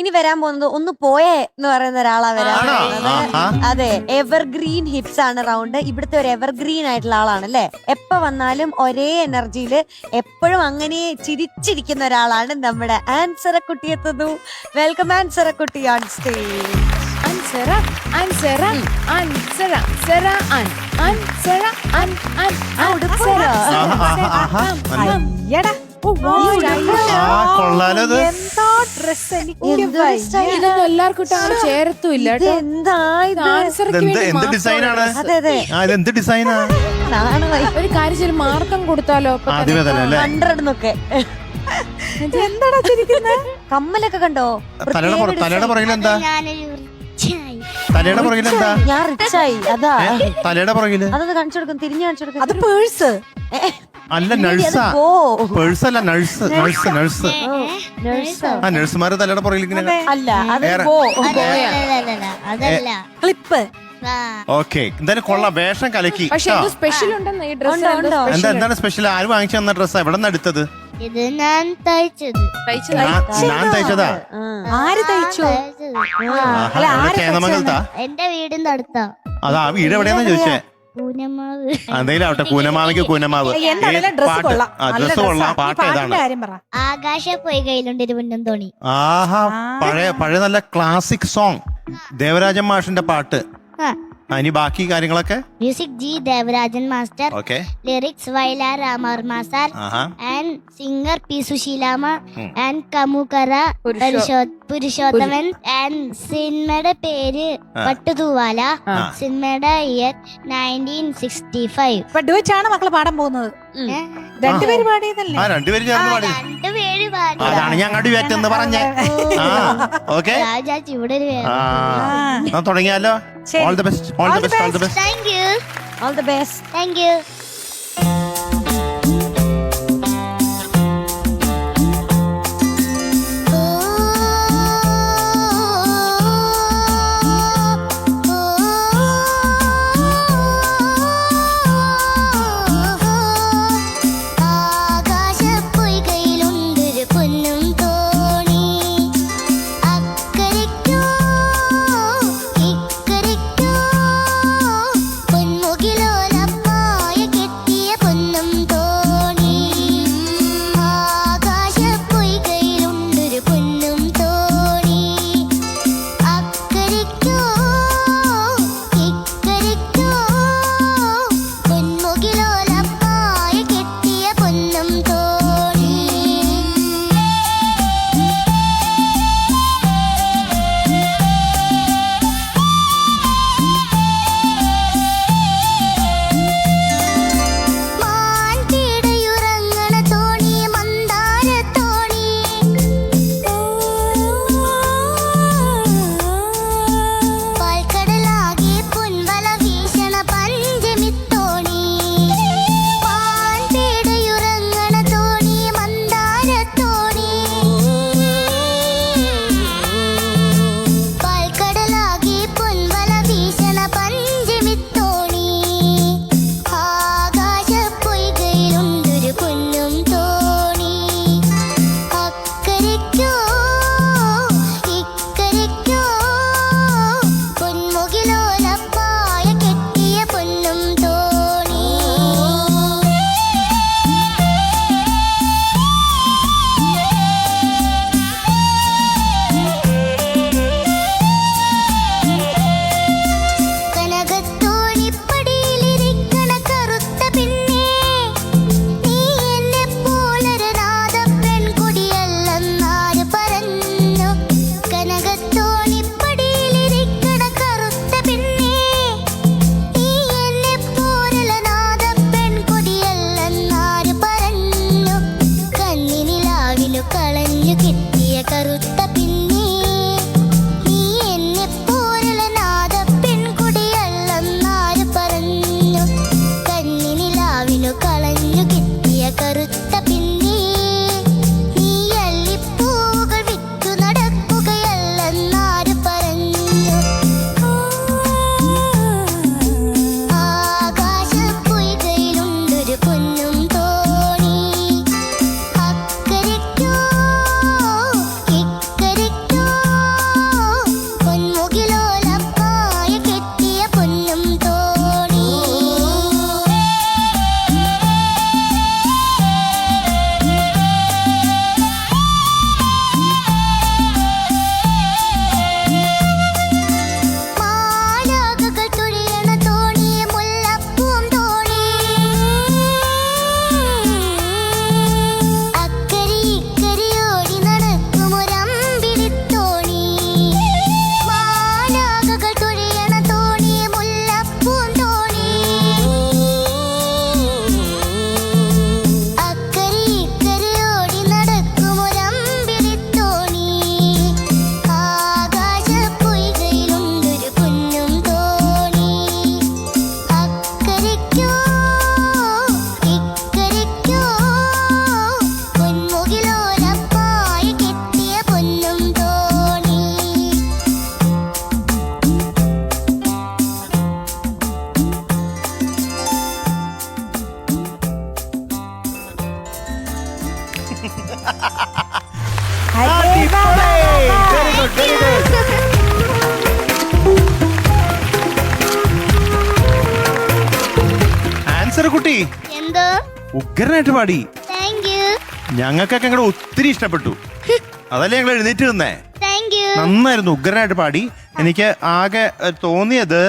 ഇനി വരാൻ പോകുന്നത് ഒന്ന് പോയേ എന്ന് പറയുന്ന ഒരാളാ വരാൻ പോകുന്നത്. അതെ, എവർഗ്രീൻ ഹിറ്റ്സ് ആണ് റൗണ്ട്. ഇവിടുത്തെ ഒരു എവർഗ്രീൻ ആയിട്ടുള്ള ആളാണ് അല്ലെ. എപ്പോ വന്നാലും ഒരേ എനർജിയില് എപ്പോഴും അങ്ങനെ ചിരിച്ചിരിക്കുന്ന ഒരാളാണ് നമ്മുടെ ആൻസറക്കുട്ടി എത്തുന്നു. വെൽക്കം ആൻസറക്കുട്ടി ഓൺ സ്റ്റേജ്. ഇതൊന്നും എല്ലാവർക്കും ചേരത്തുമില്ല. ഒരു കാര്യം മാർക്കം കൊടുത്താലോ? 100 എന്താടാ ചിരിക്കുന്നത്? കമ്മലൊക്കെ കണ്ടോ? തലയുടെ പുറകിലെന്താ? തലയുടെ പുറകിലെന്താ? ഞാൻ റിച്ചായി. അതാ തലയുടെ പുറകില് അതൊന്ന് കാണിച്ചു കൊടുക്കും, തിരിഞ്ഞു കാണിച്ചു കൊടുക്കും. അത് പേഴ്സ് അല്ല, നഴ്സാ. പേഴ്സ് അല്ല, നഴ്സ്. ആ നഴ്സുമാര് തലയുടെ പുറകിൽ ഇങ്ങനെ. അല്ല, ക്ലിപ്പ്. ഓക്കെ, എന്തായാലും കൊള്ളാം, വേഷം കലക്കി. സ്പെഷ്യൽ ഉണ്ടെന്ന് ഈ ഡ്രസ്. എന്താണ് സ്പെഷ്യൽ? ആര് വാങ്ങിച്ചു തന്ന ഡ്രസ്സാ? എവിടെ നിന്ന് എടുത്തത്? ഇത് ഞാൻ തയ്ച്ചത്. ഞാൻ തയ്ച്ചതാ? ആര് തയ്ച്ചു? ചേന്നമംഗലത്താ? എന്റെ വീടിന്റെ അടുത്താ. അതാ വീട് എവിടെയാന്ന് ചോദിച്ചേ. പൂനമാവ്. എന്തെങ്കിലും ആവട്ടെ, കൂനമാവിക്ക് കൂനമാവ്. ഡ്രസ് കൊള്ളാം. പാട്ട് ഏതാണ്? ആകാശ പോയി കയ്യിലുണ്ട് ഇരുപുണ്ണം തോണി. ആഹാ, പഴയ നല്ല ക്ലാസിക് സോങ്, ദേവരാജൻ മാഷിന്റെ പാട്ട്. ഇനി ബാക്കി കാര്യങ്ങളൊക്കെ? Music G Devarajan master, okay. Lyrics Vayalar Ramar master, and singer P Susheelamma, and Kamukara Purushothaman, and സിനിമയുടെ പേര് പട്ടുതൂവാല. സിനിമയുടെ ഇയർ 1965. ഡുവറ്റാണ് മക്കള് പാടാൻ പോകുന്നത്. രണ്ടുപേര് പാടിയതല്ലേ? രണ്ടുപേര് ചേർന്ന് പാടി. രണ്ടുപേര് പാടി. അതാണ് ഞാൻ ഡുവറ്റ് എന്ന് പറഞ്ഞേ. ഓക്കെ, ഇവിടെ തുടങ്ങിയാലോ? All the best. All the best. All the best. Thank you. All the best. Thank you. ഉഗ്രനായിട്ട് പാടി. Thank you. ഞങ്ങൾക്കൊക്കെ അങ്ങോട്ട് ഒത്തിരി ഇഷ്ടപ്പെട്ടു. അതല്ലേ ഞങ്ങൾ എഴുന്നേറ്റ് നിന്നേ. Thank you. നന്നായിരുന്നു, ഉഗ്രനായിട്ട് പാടി. എനിക്ക് ആകെ തോന്നിയത്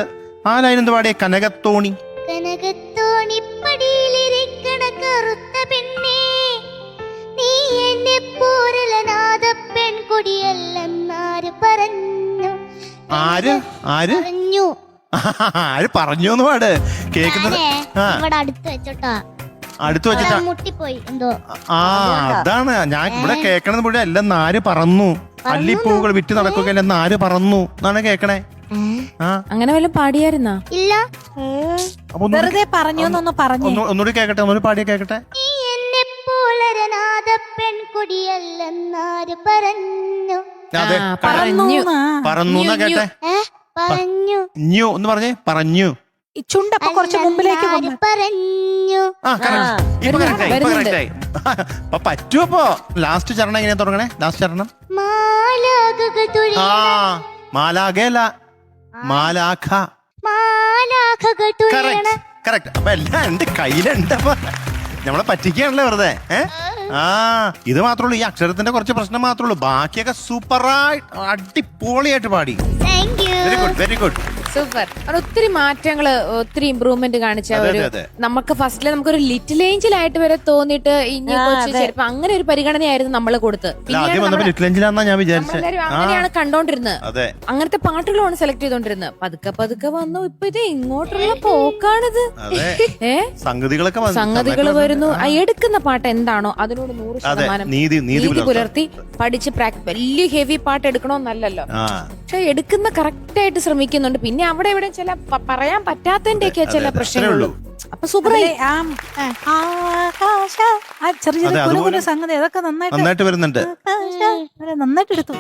ആ ലൈൻ എന്ത് പാടിയ കനകത്തോണി. കനകത്തോണിപ്പടിയിലിരിക്കണ കറുത്ത പെണ്ണേ, നീ എന്നെ പോരലനാഥ പെൺകൊടിയല്ലെന്നാര് പറഞ്ഞു? ആര് ആര് പറഞ്ഞു. ആര് പറഞ്ഞു എന്ന് പാട് കേക്കുന്നത്. ഇവിടെ അടുത്ത് വെച്ചോട്ടാ, അടുത്ത് വെച്ചിട്ടാ മുട്ടിപ്പോയി എന്തോ. അതാണ് ഞാൻ ഇവിടെ കേക്കണത് മുഴുവൻ എല്ലാം നാര് പറന്നു, അല്ലിപ്പൂകൾ വിറ്റ് നടക്കുക എല്ലാം നാര് പറന്നു എന്നാണ് കേക്കണേ. അങ്ങനെ വല്ലതും പാടിയായിരുന്നാ? ഇല്ല. അപ്പൊ വെറുതെ പറഞ്ഞു എന്നൊന്ന് പറഞ്ഞു. ഒന്നുകൂടി കേക്കട്ടെ, ഒന്നുകൂടി പാടിയ കേക്കട്ടെ. നീ എന്നെ പോലരനാഥ പെൺകൊടിയല്ലെന്നാര് പറഞ്ഞു? അതെ, പറഞ്ഞു പറന്നു എന്നാ കേട്ടെ. പറഞ്ഞു. ന്യൂ എന്ന് പറഞ്ഞേ, പറഞ്ഞു. ഈ ചുണ്ടപ്പൊ കുറച്ച് മുമ്പിലേക്ക് ആര് പറഞ്ഞു? അപ്പൊ പറ്റുമോ? ലാസ്റ്റ് ചരണം എങ്ങനെയാ തുടങ്ങണേ? ലാസ്റ്റ് ചരണം മാലാഖകൾ തുഴയണ, മാലാഖയല്ല, മാലാഖ. മാലാഖകൾ തുഴയണ. കറക്റ്റ്. അപ്പൊ എല്ലാം എന്റെ കയ്യിലുണ്ട്. അപ്പൊ നമ്മളെ പറ്റിക്കാണല്ലേ വെറുതെ. ഇത് മാത്രമേ ഉള്ളൂ, ഈ അക്ഷരത്തിന്റെ കുറച്ച് പ്രശ്നം മാത്രമേ ഉള്ളൂ. ബാക്കിയൊക്കെ സൂപ്പറായി അടിപൊളിയായിട്ട് പാടി. Thank you. Very good, very good. Super. ഒത്തിരി മാറ്റങ്ങള്, ഒത്തിരി ഇമ്പ്രൂവ്മെന്റ് കാണിച്ച ഒരു നമുക്ക് ഫസ്റ്റില് നമുക്കൊരു ലിറ്റിൽ ഏഞ്ചലായിട്ട് വരെ തോന്നിയിട്ട് ഇനി കൊച്ചു ചിലപ്പോ അങ്ങനെ ഒരു പരിഗണനയായിരുന്നു നമ്മൾ കൊടുത്ത്. ആദ്യം വന്നപ്പോ ലിറ്റിൽ ഏഞ്ചലാന്നാ ഞാൻ വിചാരിച്ചത്. അങ്ങനെയാണ് കണ്ടോണ്ടിരുന്നത്. അതെ, അങ്ങനത്തെ പാട്ടുകളാണ് സെലക്ട് ചെയ്തോണ്ടിരുന്നത്. പതുക്കെ പതുക്കെ വന്നു. ഇപ്പൊ ഇത് ഇങ്ങോട്ടുള്ള പോക്കാണിത്. സംഗതികള് വരുന്നു. എടുക്കുന്ന പാട്ട് എന്താണോ അതിനോട് 100% നീതി പുലർത്തി പഠിച്ച് വലിയ ഹെവി പാട്ട് എടുക്കണമെന്നല്ലല്ലോ, പക്ഷെ എടുക്കുന്ന കറക്റ്റ് ആയിട്ട് ശ്രമിക്കുന്നുണ്ട്. പിന്നെ അവിടെ ഇവിടെ ചില പറയാൻ പറ്റാത്തതിന്റെ ഒക്കെ ചില പ്രശ്നങ്ങളുള്ളൂ. അപ്പൊ സൂപ്പറായി. ചെറിയ ചെറിയ സംഗതി അതൊക്കെ നന്നായിട്ട് വരുന്നുണ്ട്. നന്നായിട്ട് എടുത്തു.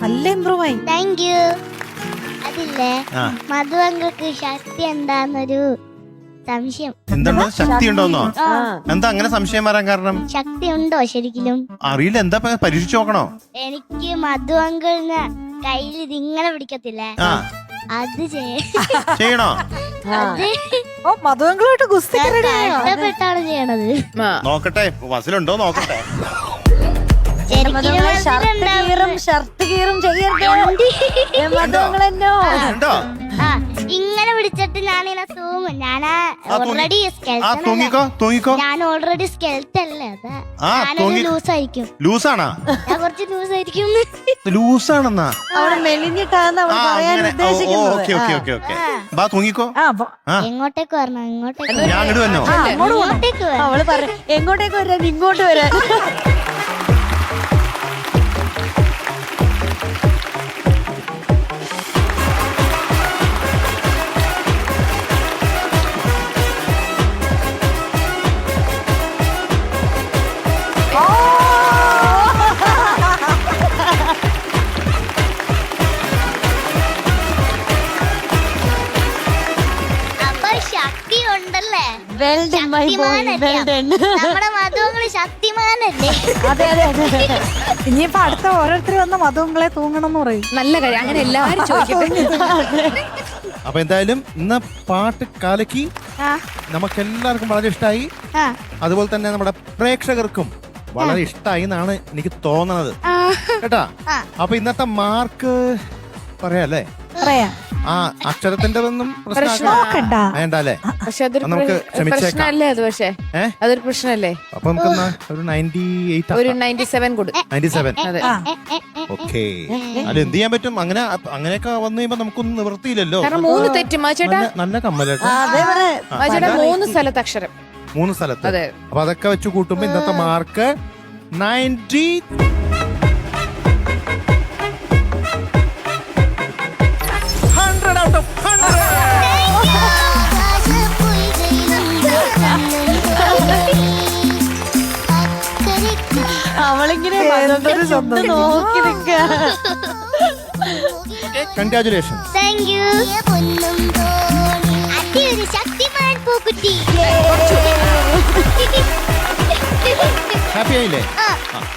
നല്ല ഇമ്പ്രൂവ് ആയി. Thank you. അതില്ലേ മധുവങ്ങൾക്ക് ശക്തി എന്താന്നൊരു സംശയം. എന്താണ് ശക്തി ഉണ്ടോന്നോ? എന്താ അങ്ങനെ സംശയം വരാൻ കാരണം? ശക്തി ഉണ്ടോ ശരിക്കും അറിയില്ല. എന്താ പരീക്ഷിച്ചു നോക്കണോ? എനിക്ക് മധുവങ്കളിന് കയ്യിൽ ഇതിങ്ങനെ പിടിക്കത്തില്ലേ, അത് ചെയ്യണോ? മധുവങ്കളുമായിട്ട് ഗുസ്തി കഷ്ടപ്പെട്ടാണ് ചെയ്യണത്. നോക്കട്ടെ, വസിലുണ്ടോ നോക്കട്ടെ. ഇങ്ങനെ പിടിച്ചിട്ട് ഞാനിങ്ങനെ തൂങ്ങും. ഞാൻ ഓൾറെഡി സ്കെൽറ്റല്ലേ, ലൂസായിരിക്കും. ലൂസാണോ? ഞാൻ കുറച്ച് ലൂസായിരിക്കും. ലൂസാണെന്നാ മെലിഞ്ഞിട്ടാണ് അവൾ പറയാൻ ഉദ്ദേശിക്കുന്നത്. എങ്ങോട്ടേക്ക് വരണം? ഇങ്ങോട്ടേക്ക് ഞാൻ അങ്ങോട്ട് വന്നോ? ഇങ്ങോട്ടേക്ക് വരണം. അവള് പറയാം എങ്ങോട്ടേക്ക് വരാൻ, ഇങ്ങോട്ട് വരാൻ. നമ്മുടെ മധുവങ്ങള് ശക്തിമാനല്ലേ? അതെ അതെ അതെ. ഇനിയിപ്പോ അടുത്ത ഓരോരുത്തർ വന്ന് മധുവങ്ങളെ തൂങ്ങണം എന്ന് പറയും. നല്ല കാര്യം, അങ്ങനെ എല്ലാവരും ചോദിക്കട്ടെ. അപ്പൊ എന്തായാലും ഇന്ന് പാട്ട് കാലക്കി നമുക്കെല്ലാവർക്കും വളരെ ഇഷ്ടമായി. അതുപോലെ തന്നെ നമ്മുടെ പ്രേക്ഷകർക്കും വളരെ ഇഷ്ടമായി എന്നാണ് എനിക്ക് തോന്നുന്നത് കേട്ടാ. അപ്പൊ ഇന്നത്തെ മാർക്ക് പറയാല്ലേ? പറയാം. ആ അക്ഷരത്തിന്റെ ഒന്നും വേണ്ടല്ലേ? പക്ഷെ അതൊരു പ്രശ്നമല്ലേ? അത് പക്ഷേ അതൊരു പ്രശ്നമല്ലേ? അപ്പൊ നമുക്ക് ഒരു 98, ഒരു 97 കൊടു. 97. ഓക്കെ. അത് എന്ത് ചെയ്യാൻ പറ്റും? അങ്ങനെയൊക്കെ വന്നു കഴിയുമ്പോ നമുക്കൊന്നും നിവൃത്തിയില്ലല്ലോ. കാരണം 3 തെറ്റും ചേട്ടാ. നല്ല കമ്മലേട്ടാ. 3 സ്ഥലത്ത് അക്ഷരം, 3 സ്ഥലത്ത്. അപ്പൊ അതൊക്കെ വെച്ച് കൂട്ടുമ്പോ ഇന്നത്തെ മാർക്ക് 90. 100 out of 100. അവളിങ്ങനെ നോക്കി നിൽക്ക. കൺഗ്രാജുലേഷൻ. Thank you. ഒരു ശക്തിമാൻ പൂക്കുട്ടി. ഹാപ്പി ആയില്ലേ?